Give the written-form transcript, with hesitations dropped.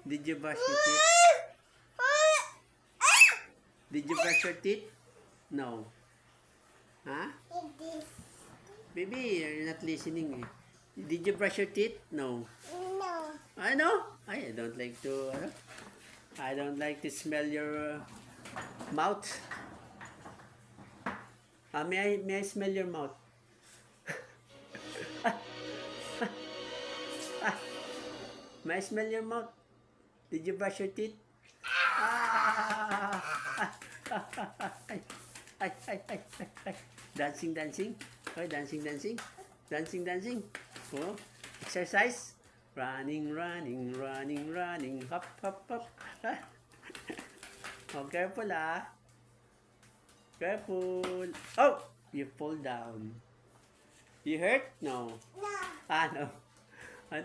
Did you brush your teeth? Did you brush your teeth? No. Huh? Baby, you're not listening. Did you brush your teeth? No. No. I know. I don't like to. I don't like to smell your mouth. May I smell your mouth? May I smell your mouth? Did you brush your teeth? Ah! Ay, ay, ay, ay, ay, ay. Dancing, dancing. Oh, dancing, dancing. Dancing, dancing. Oh, exercise. Running, running, running, running. Hop, hop, hop. Oh, careful ah. Careful. Oh, you fall down. You hurt? No. No. Ah, no. Ah,